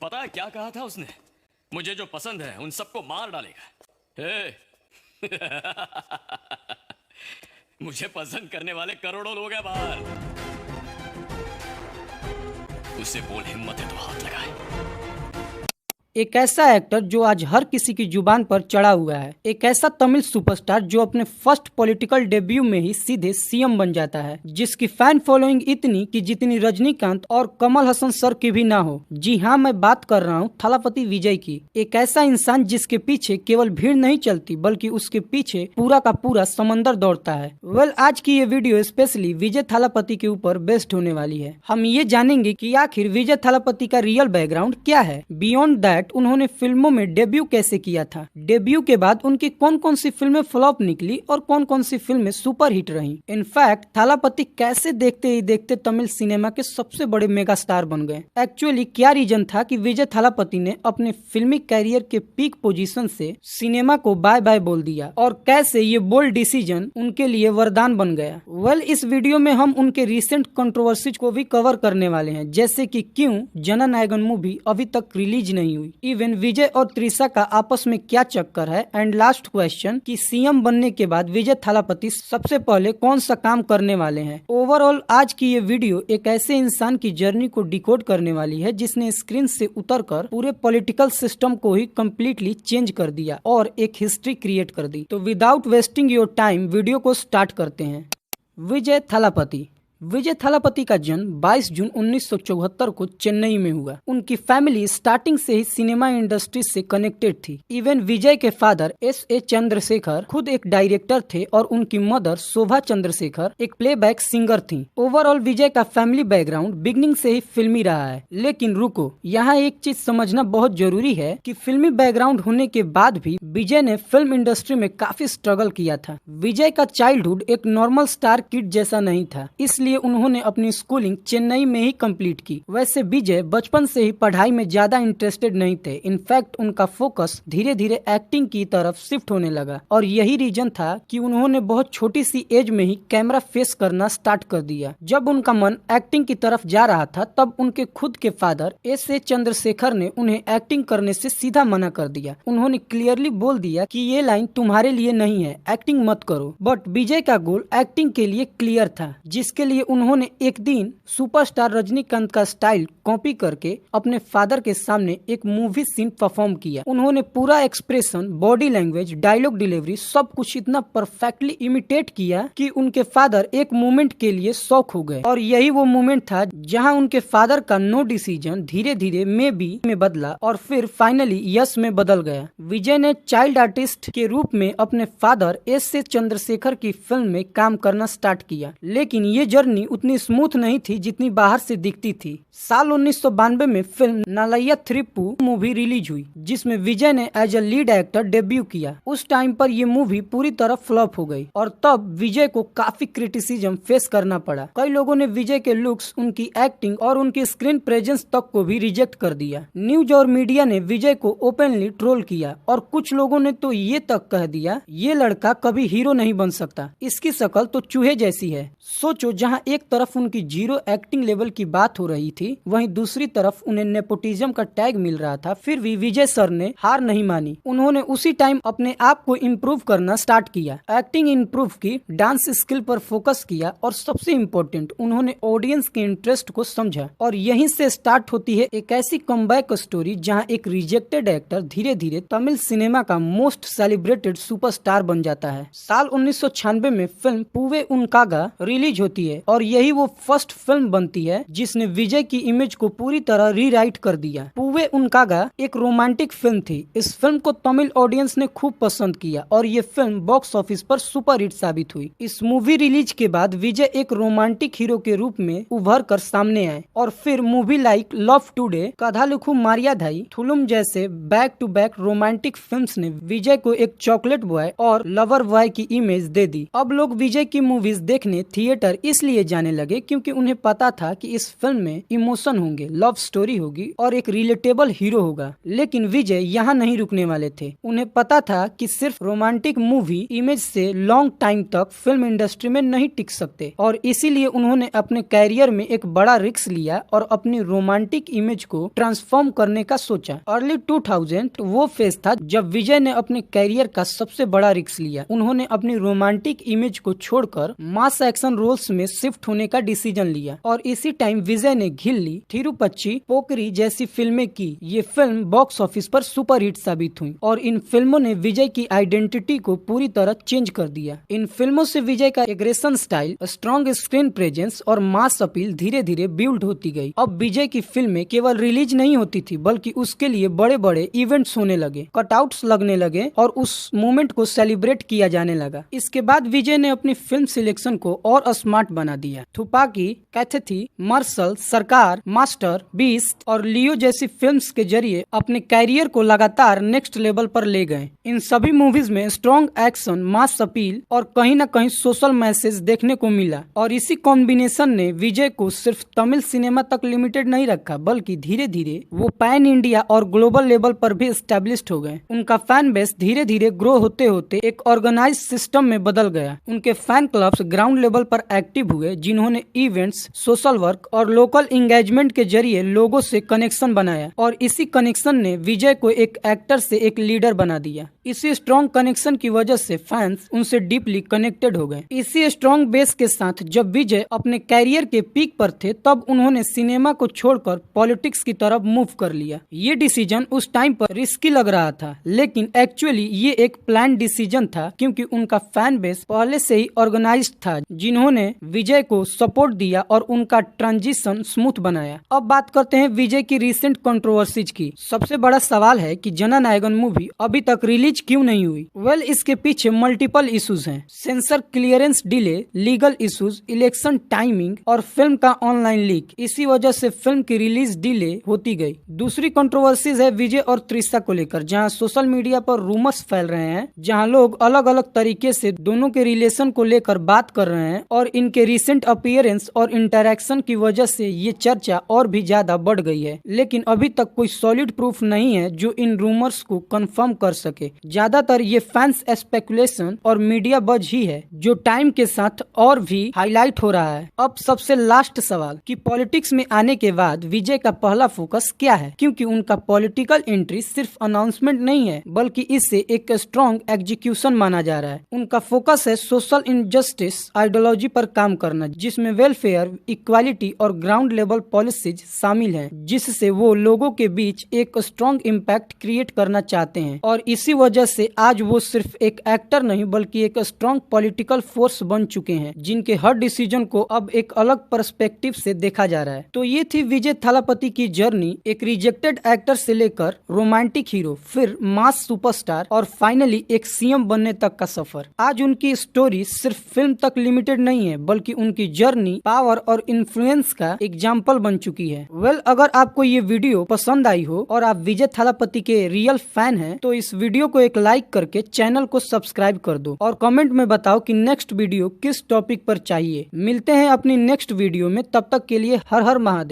पता है क्या कहा था उसने? मुझे जो पसंद है उन सबको मार डालेगा। मुझे पसंद करने वाले करोड़ों लोग हैं बाहर। उसे बोल हिम्मत है तो हाथ लगाए। एक ऐसा एक्टर जो आज हर किसी की जुबान पर चढ़ा हुआ है, एक ऐसा तमिल सुपरस्टार जो अपने फर्स्ट पॉलिटिकल डेब्यू में ही सीधे सीएम बन जाता है, जिसकी फैन फॉलोइंग इतनी कि जितनी रजनीकांत और कमल हसन सर की भी ना हो। जी हाँ, मैं बात कर रहा हूँ थलापति विजय की। एक ऐसा इंसान जिसके पीछे केवल भीड़ नहीं चलती बल्कि उसके पीछे पूरा का पूरा समंदर दौड़ता है। आज की ये वीडियो स्पेशली विजय थालापति के ऊपर बेस्ड होने वाली है। हम ये जानेंगे कि आखिर विजय थालापति का रियल बैकग्राउंड क्या है, बियॉन्ड दैट उन्होंने फिल्मों में डेब्यू कैसे किया था, डेब्यू के बाद उनकी कौन कौन सी फिल्में फ्लॉप निकली और कौन कौन सी फिल्में सुपर हिट रहीं। इनफैक्ट थालापति कैसे देखते ही देखते तमिल सिनेमा के सबसे बड़े मेगा स्टार बन गए। एक्चुअली क्या रीजन था कि विजय थालापति ने अपने फिल्मी कैरियर के पीक पोजीशन से सिनेमा को बाय बाय बोल दिया और कैसे ये बोल्ड डिसीजन उनके लिए वरदान बन गया। इस वीडियो में हम उनके रिसेंट कंट्रोवर्सीज को भी कवर करने वाले हैं, जैसे कि क्यों जननायकन मूवी अभी तक रिलीज नहीं हुई, इवन विजय और त्रिशा का आपस में क्या चक्कर है, एंड लास्ट क्वेश्चन कि सीएम बनने के बाद विजय थालापति सबसे पहले कौन सा काम करने वाले हैं। ओवरऑल आज की ये वीडियो एक ऐसे इंसान की जर्नी को डिकोड करने वाली है जिसने स्क्रीन से उतरकर पूरे पॉलिटिकल सिस्टम को ही कम्प्लीटली चेंज कर दिया और एक हिस्ट्री क्रिएट कर दी। तो without wasting your time video को स्टार्ट करते हैं। विजय थालापति का जन्म 22 जून 1974 को चेन्नई में हुआ। उनकी फैमिली स्टार्टिंग से ही सिनेमा इंडस्ट्री से कनेक्टेड थी। इवन विजय के फादर S.A. चंद्रशेखर खुद एक डायरेक्टर थे और उनकी मदर शोभा चंद्रशेखर एक प्लेबैक सिंगर थी। ओवरऑल विजय का फैमिली बैकग्राउंड बिगनिंग से ही फिल्मी रहा है। लेकिन रुको, यहाँ एक चीज समझना बहुत जरूरी है कि फिल्मी बैकग्राउंड होने के बाद भी विजय ने फिल्म इंडस्ट्री में काफी स्ट्रगल किया था। विजय का चाइल्डहुड एक नॉर्मल स्टार किड जैसा नहीं था, इसलिए उन्होंने अपनी स्कूलिंग चेन्नई में ही कंप्लीट की। वैसे विजय बचपन से ही पढ़ाई में ज्यादा इंटरेस्टेड नहीं थे। इनफैक्ट उनका फोकस धीरे धीरे एक्टिंग की तरफ शिफ्ट होने लगा और यही रीजन था कि उन्होंने बहुत छोटी सी एज में ही कैमरा फेस करना स्टार्ट कर दिया। जब उनका मन एक्टिंग की तरफ जा रहा था तब उनके खुद के फादर S.A. चंद्रशेखर ने उन्हें एक्टिंग करने से सीधा मना कर दिया। उन्होंने क्लियरली बोल दिया कि ये लाइन तुम्हारे लिए नहीं है, एक्टिंग मत करो। बट विजय का गोल एक्टिंग के लिए क्लियर था, जिसके लिए उन्होंने एक दिन सुपरस्टार रजनीकांत का स्टाइल कॉपी करके अपने फादर के सामने एक मूवी सीन परफॉर्म किया। उन्होंने पूरा expression, body language, dialogue delivery सब कुछ इतना परफेक्टली इमिटेट किया कि उनके फादर एक मोमेंट के लिए शॉक हो गए। और यही वो मोमेंट था जहां उनके फादर का नो डिसीजन धीरे धीरे मे बी में बदला और फिर फाइनली यस में बदल गया। विजय ने चाइल्ड आर्टिस्ट के रूप में अपने फादर S.A. चंद्रशेखर की फिल्म में काम करना स्टार्ट किया, लेकिन ये जर्नी उतनी स्मूथ नहीं थी जितनी बाहर से दिखती थी। साल 1992 में film Naalaiya Theerpu movie release हुई, जिसमें विजय ने as a lead actor debut किया। उस टाइम पर ये मूवी पूरी तरह फ्लॉप हो गई और तब विजय को काफी क्रिटिसिज्म फेस करना पड़ा। कई लोगों ने विजय के लुक्स, उनकी एक्टिंग और उनकी स्क्रीन प्रेजेंस तक को भी रिजेक्ट कर दिया। न्यूज और मीडिया ने विजय को ओपनली ट्रोल किया और कुछ लोगों ने तो ये तक कह दिया ये लड़का कभी हीरो नहीं बन सकता, इसकी शक्ल तो चूहे जैसी है। सोचो, जहाँ एक तरफ उनकी जीरो एक्टिंग लेवल की बात हो रही थी, वहीं दूसरी तरफ उन्हें नेपोटिज्म का टैग मिल रहा था। फिर भी विजय सर ने हार नहीं मानी। उन्होंने उसी टाइम अपने आप को इम्प्रूव करना स्टार्ट किया, एक्टिंग इम्प्रूव की, डांस स्किल पर फोकस किया और सबसे इम्पोर्टेंट उन्होंने ऑडियंस के इंटरेस्ट को समझा। और यहीं से स्टार्ट होती है एक ऐसी कमबैक स्टोरी जहाँ एक रिजेक्टेड एक्टर धीरे धीरे तमिल सिनेमा का मोस्ट सेलिब्रेटेड सुपरस्टार बन जाता है। साल 1996 में फिल्म पूवे उनकागा रिलीज होती है और यही वो फर्स्ट फिल्म बनती है जिसने विजय की इमेज को पूरी तरह रीराइट कर दिया। पूवे उनकागा एक रोमांटिक फिल्म थी। इस फिल्म को तमिल ऑडियंस ने खूब पसंद किया और ये फिल्म बॉक्स ऑफिस पर सुपर हिट साबित हुई। इस मूवी रिलीज के बाद विजय एक रोमांटिक हीरो के रूप में उभर कर सामने आए और फिर movie like Love Today, Kadhalukku Mariyadhai, Thullum जैसे back to back romantic films ने विजय को एक चॉकलेट बॉय और लवर बॉय की इमेज दे दी। अब लोग विजय की मूवीज देखने थिएटर इसलिए जाने लगे क्योंकि उन्हें पता था कि इस फिल्म में इमोशन होंगे, लव स्टोरी होगी और एक रिलेटेबल रिलेटेबल हीरो होगा। लेकिन विजय यहाँ नहीं रुकने वाले थे। उन्हें पता था कि सिर्फ रोमांटिक मूवी इमेज से लॉन्ग टाइम तक फिल्म इंडस्ट्री में नहीं टिक सकते और इसीलिए उन्होंने अपने कैरियर में एक बड़ा रिस्क लिया और अपनी रोमांटिक इमेज को ट्रांसफॉर्म करने का सोचा। अर्ली 2000 वो फेज था जब विजय ने अपने कैरियर का सबसे बड़ा रिस्क लिया। उन्होंने अपनी रोमांटिक इमेज को छोड़कर मास एक्शन रोल्स में शिफ्ट होने का डिसीजन लिया और इसी टाइम विजय ने घिल्ली, थिरुपच्ची, पोकरी जैसी फिल्में की। ये फिल्म बॉक्स ऑफिस पर सुपरहिट साबित हुई और इन फिल्मों ने विजय की आइडेंटिटी को पूरी तरह चेंज कर दिया। इन फिल्मों से विजय का aggression style, strong screen presence और मास अपील धीरे धीरे बिल्ड होती गई। अब विजय की फिल्में केवल रिलीज नहीं होती थी बल्कि उसके लिए बड़े बड़े इवेंट्स होने लगे, कटआउट्स लगने लगे और उस मोमेंट को सेलिब्रेट किया जाने लगा। इसके बाद विजय ने अपनी फिल्म सिलेक्शन को और स्मार्ट बना दिया। थुपाकी, कैथेथी, मार्शल, सरकार, मास्टर, बीस्ट और लियो जैसी फिल्म्स के जरिए अपने कैरियर को लगातार नेक्स्ट लेवल पर ले गए। इन सभी मूवीज में स्ट्रॉन्ग एक्शन, मास अपील और कहीं न कहीं सोशल मैसेज देखने को मिला और इसी कॉम्बिनेशन ने विजय को सिर्फ तमिल सिनेमा तक लिमिटेड नहीं रखा बल्कि धीरे धीरे वो पैन इंडिया और ग्लोबल लेवल पर भी एस्टेब्लिश्ड हो गए। उनका फैन बेस धीरे धीरे ग्रो होते होते एक ऑर्गेनाइज सिस्टम में बदल गया। उनके फैन क्लब्स ग्राउंड लेवल पर एक्टिव हुए जिन्होंने इवेंट्स, सोशल वर्क और लोकल एंगेजमेंट के जरिए लोगों से कनेक्शन बनाया और इसी कनेक्शन ने विजय को एक एक्टर से एक लीडर बना दिया। इसी स्ट्रॉन्ग कनेक्शन की वजह से फैंस उनसे डीपली कनेक्टेड हो गए। इसी स्ट्रॉन्ग बेस के साथ जब विजय अपने कैरियर के पीक पर थे तब उन्होंने सिनेमा को छोड़कर पॉलिटिक्स की तरफ मूव कर लिया। ये डिसीजन उस टाइम पर रिस्की लग रहा था लेकिन एक्चुअली ये एक प्लान डिसीजन था क्योंकि उनका फैन बेस पहले से ही ऑर्गेनाइज्ड था जिन्होंने विजय को सपोर्ट दिया और उनका ट्रांजिशन स्मूथ बनाया। अब बात करते हैं विजय की रिसेंट कंट्रोवर्सीज की। सबसे बड़ा सवाल है कि जननायकन मूवी अभी तक रिलीज क्यों नहीं हुई। इसके पीछे मल्टीपल इश्यूज हैं। Sensor clearance delay, legal issues, election timing और फिल्म का ऑनलाइन लीक। इसी वजह से फिल्म की रिलीज डिले होती गई। दूसरी कंट्रोवर्सीज है विजय और त्रिशा को लेकर, जहां सोशल मीडिया पर रूमर्स फैल रहे हैं, जहां लोग अलग अलग तरीके से दोनों के रिलेशन को लेकर बात कर रहे हैं और इनके रिसेंट अपीयरेंस और इंटरेक्शन की वजह से ये चर्चा और भी ज्यादा बढ़ गई है। लेकिन अभी तक कोई सॉलिड प्रूफ नहीं है जो इन रूमर्स को कंफर्म कर सके। ज्यादातर ये फैंस स्पेकुलेशन और मीडिया बज ही है जो टाइम के साथ और भी हाईलाइट हो रहा है। अब सबसे लास्ट सवाल कि पॉलिटिक्स में आने के बाद विजय का पहला फोकस क्या है, क्योंकि उनका पॉलिटिकल एंट्री सिर्फ अनाउंसमेंट नहीं है बल्कि इसे एक स्ट्रॉन्ग एग्जीक्यूशन माना जा रहा है। उनका फोकस है सोशल इनजस्टिस आइडियोलॉजी पर काम करना जिसमें वेलफेयर, इक्वालिटी और ग्राउंड लेवल पॉलिसीज शामिल हैं, जिससे वो लोगों के बीच एक स्ट्रॉन्ग इम्पैक्ट क्रिएट करना चाहते हैं और इसी वजह से आज वो सिर्फ एक एक्टर नहीं बल्कि एक स्ट्रॉन्ग पॉलिटिकल फोर्स बन चुके हैं जिनके हर डिसीजन को अब एक अलग पर्सपेक्टिव से देखा जा रहा है। तो ये थी विजय थालापति की जर्नी, एक रिजेक्टेड एक्टर से लेकर रोमांटिक हीरो, फिर मास सुपरस्टार और फाइनली एक सीएम बनने तक का सफर। आज उनकी स्टोरी सिर्फ फिल्म तक लिमिटेड नहीं है बल्कि उनकी जर्नी पावर और इन्फ्लुएंस का एग्जाम्पल बन चुकी है। अगर आपको ये वीडियो पसंद आई हो और आप विजय थालापति के रियल फैन हैं तो इस वीडियो को एक लाइक करके चैनल को सब्सक्राइब कर दो और कमेंट में बताओ कि नेक्स्ट वीडियो किस टॉपिक पर चाहिए। मिलते हैं अपनी नेक्स्ट वीडियो में, तब तक के लिए हर हर महादेव।